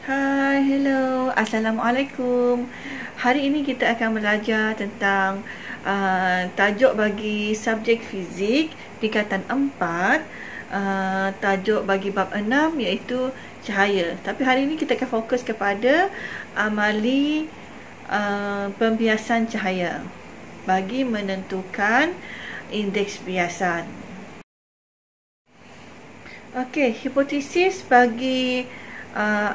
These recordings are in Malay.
Hai, hello, Assalamualaikum. Hari ini kita akan belajar tentang tajuk bagi subjek fizik tingkatan 4, tajuk bagi bab 6 iaitu cahaya. Tapi hari ini kita akan fokus kepada amali pembiasan cahaya bagi menentukan indeks biasan. Okey, hipotesis bagi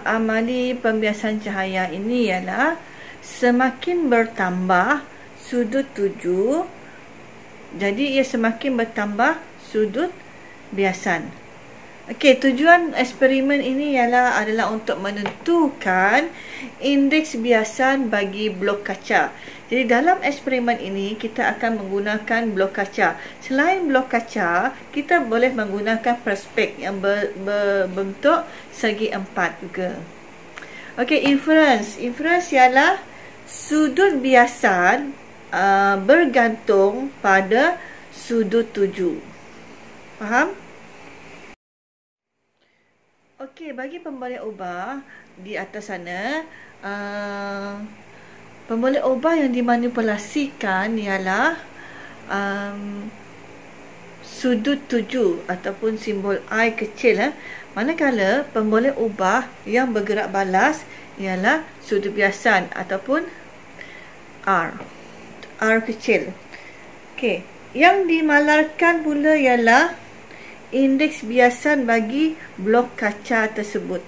amali pembiasan cahaya ini ialah semakin bertambah sudut tuju, jadi ia semakin bertambah sudut biasan. Okey, tujuan eksperimen ini adalah untuk menentukan indeks biasan bagi blok kaca. Jadi dalam eksperimen ini kita akan menggunakan blok kaca. Selain blok kaca, kita boleh menggunakan perspek yang berbentuk segi empat juga. Okey, inference ialah sudut biasan bergantung pada sudut tuju. Faham? Okey, bagi pembalik ubah di atas sana, pembalik ubah yang dimanipulasikan ialah sudut tuju ataupun simbol I kecil. Manakala pembalik ubah yang bergerak balas ialah sudut biasan ataupun R kecil. Okey, yang dimalarkan pula ialah indeks biasan bagi blok kaca tersebut.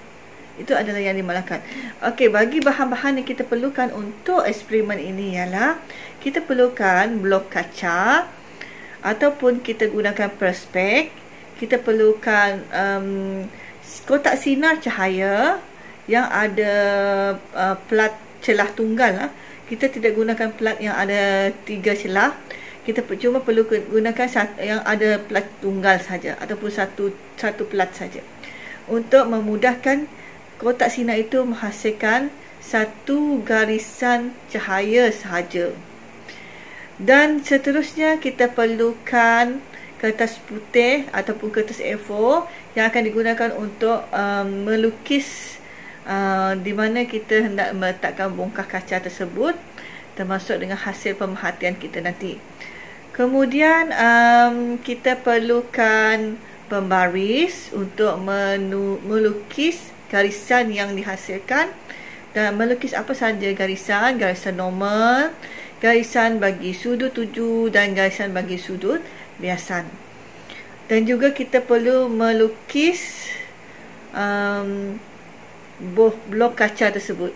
Itu adalah yang dimalarkan. Okey, bagi bahan-bahan yang kita perlukan untuk eksperimen ini ialah kita perlukan blok kaca ataupun kita gunakan perspek. Kita perlukan kotak sinar cahaya yang ada plat celah tunggal. Kita tidak gunakan plat yang ada 3 celah. Kita cuma perlu gunakan yang ada plat tunggal saja ataupun satu plat saja untuk memudahkan kotak sinar itu menghasilkan satu garisan cahaya sahaja. Dan seterusnya kita perlukan kertas putih ataupun kertas A4 yang akan digunakan untuk melukis di mana kita hendak meletakkan bongkah kaca tersebut, termasuk dengan hasil pemerhatian kita nanti. Kemudian kita perlukan pembaris untuk melukis garisan yang dihasilkan, dan melukis apa saja garisan normal, garisan bagi sudut tuju dan garisan bagi sudut biasan. Dan juga kita perlu melukis blok kaca tersebut.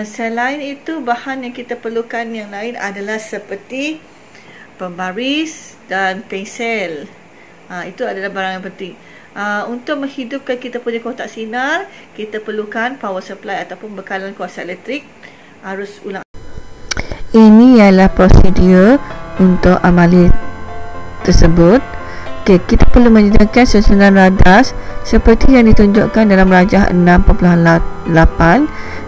Selain itu, bahan yang kita perlukan yang lain adalah seperti pembaris dan pensel. Itu adalah barang yang penting. Untuk menghidupkan kita punya kotak sinar, kita perlukan power supply ataupun bekalan kuasa elektrik arus ulang. Ini ialah prosedur untuk amali tersebut. Okay, kita perlu menyediakan susunan radas seperti yang ditunjukkan dalam rajah 6.8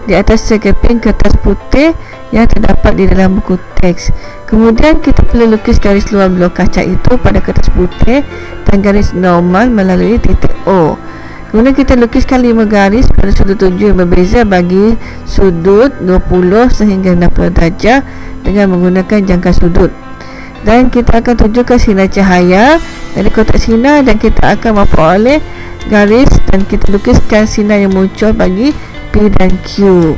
di atas sekeping kertas putih yang terdapat di dalam buku teks. Kemudian kita perlu lukis garis luar blok kaca itu pada kertas putih dan garis normal melalui titik O. Kemudian kita lukiskan 5 garis pada sudut tuju yang berbeza bagi sudut 20 sehingga 60 darjah dengan menggunakan jangka sudut. Dan kita akan tunjukkan sinar cahaya dari kotak sinar dan kita akan memperoleh garis dan kita lukiskan sinar yang muncul bagi P dan Q.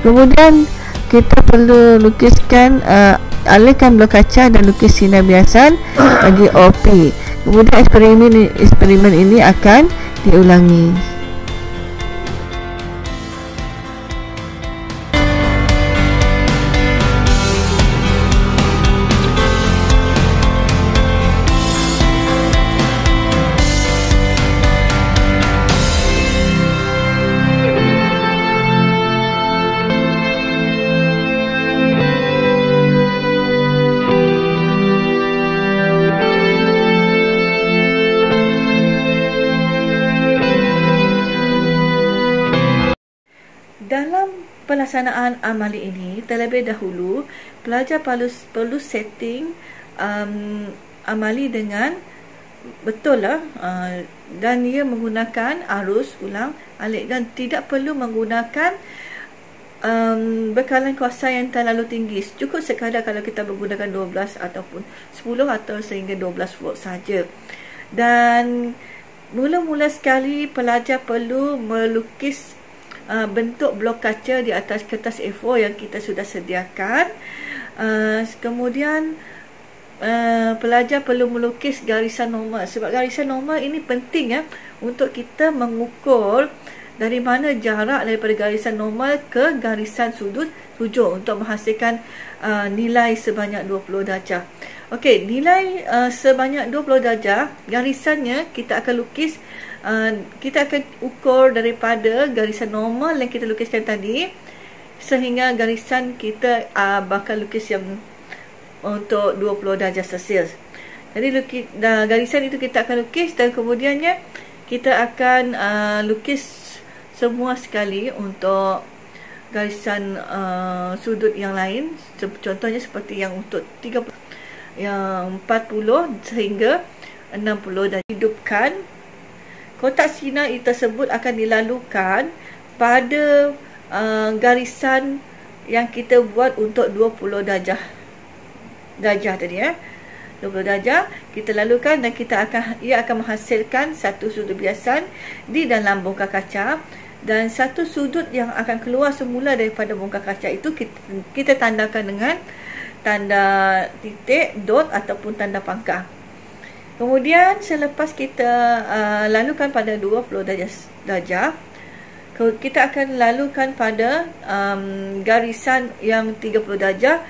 Kemudian kita perlu lukiskan alihkan blok kaca dan lukis sinar biasan bagi OP. Kemudian eksperimen ini akan diulangi. Dalam pelaksanaan amali ini, terlebih dahulu pelajar perlu setting amali dengan betul lah, dan ia menggunakan arus ulang alik dan tidak perlu menggunakan bekalan kuasa yang terlalu tinggi. Cukup sekadar kalau kita menggunakan 12 ataupun 10 atau sehingga 12 volt saja. Dan mula-mula sekali pelajar perlu melukis bentuk blok kaca di atas kertas A4 yang kita sudah sediakan. Kemudian pelajar perlu melukis garisan normal, sebab garisan normal ini penting ya untuk kita mengukur dari mana jarak daripada garisan normal ke garisan sudut 7 untuk menghasilkan nilai sebanyak 20 darjah. Okey, nilai sebanyak 20 darjah, garisannya kita akan lukis, kita akan ukur daripada garisan normal yang kita lukiskan tadi sehingga garisan kita bakal lukis yang untuk 20 darjah Celsius. Jadi garisan itu kita akan lukis dan kemudiannya kita akan lukis semua sekali untuk garisan sudut yang lain. Contohnya seperti yang untuk 30, yang 40 sehingga 60 dan hidupkan. Kotak sinar tersebut akan dilalukan pada garisan yang kita buat untuk 20 darjah tadi ya. 20 darjah kita lalukan dan ia akan menghasilkan satu sudut biasan di dalam bongkar kaca, dan satu sudut yang akan keluar semula daripada bongkar kaca itu kita tandakan dengan tanda titik, dot ataupun tanda pangkah. Kemudian selepas kita lalukan pada 20 darjah, kita akan lalukan pada garisan yang 30 darjah,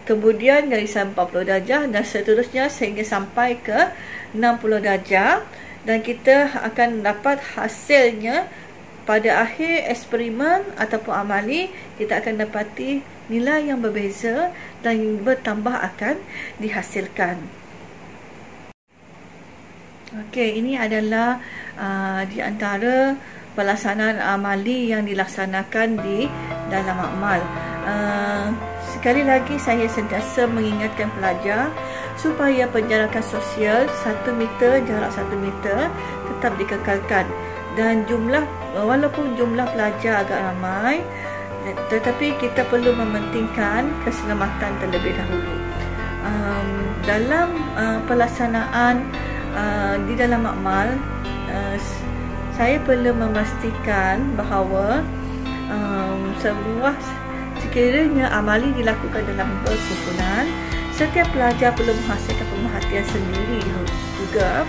kemudian garisan 40 darjah dan seterusnya sehingga sampai ke 60 darjah, dan kita akan dapat hasilnya pada akhir eksperimen ataupun amali. Kita akan dapati nilai yang berbeza dan bertambah akan dihasilkan. Okey, ini adalah di antara pelaksanaan amali yang dilaksanakan di dalam amal. Sekali lagi saya sentiasa mengingatkan pelajar supaya penjarakan sosial 1 meter, jarak 1 meter tetap dikekalkan, dan walaupun jumlah pelajar agak ramai, tetapi kita perlu mementingkan keselamatan terlebih dahulu. Dalam pelaksanaan di dalam makmal, saya perlu memastikan bahawa sekiranya amali dilakukan dalam berkumpulan, setiap pelajar perlu menghasilkan pemerhatian sendiri juga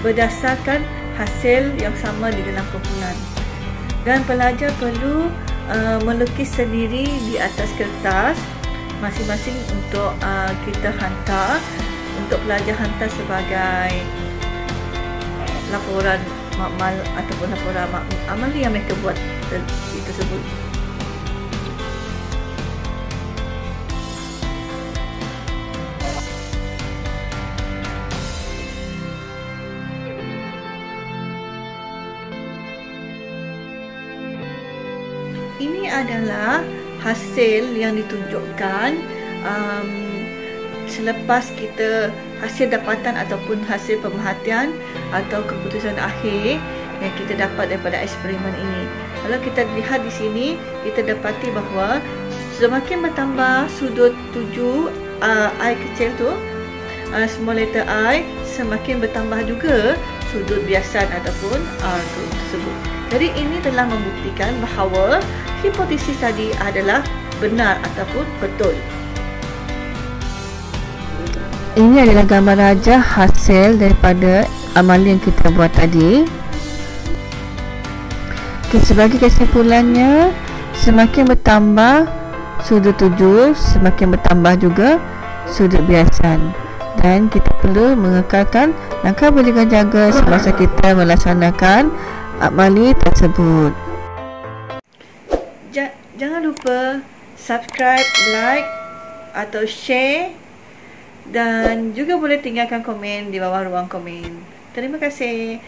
berdasarkan hasil yang sama di dalam kumpulan, dan pelajar perlu melukis sendiri di atas kertas masing-masing untuk kita hantar, untuk pelajar hantar sebagai laporan makmal ataupun laporan amali yang mereka buat tersebut. Ini adalah hasil yang ditunjukkan selepas kita hasil dapatan ataupun hasil pemerhatian atau keputusan akhir yang kita dapat daripada eksperimen ini. Kalau kita lihat di sini, kita dapati bahawa semakin bertambah sudut 7 I kecil tu, small letter I, semakin bertambah juga sudut biasan ataupun R tu tersebut. Jadi ini telah membuktikan bahawa hipotesis tadi adalah benar ataupun betul. Ini adalah gambar raja hasil daripada amali yang kita buat tadi. Sebagai kesimpulannya, semakin bertambah sudut 7, semakin bertambah juga sudut biasan, dan kita perlu mengekalkan langkah berjaga-jaga semasa kita melaksanakan amali tersebut. Jangan lupa subscribe, like atau share, dan juga boleh tinggalkan komen di bawah ruang komen. Terima kasih.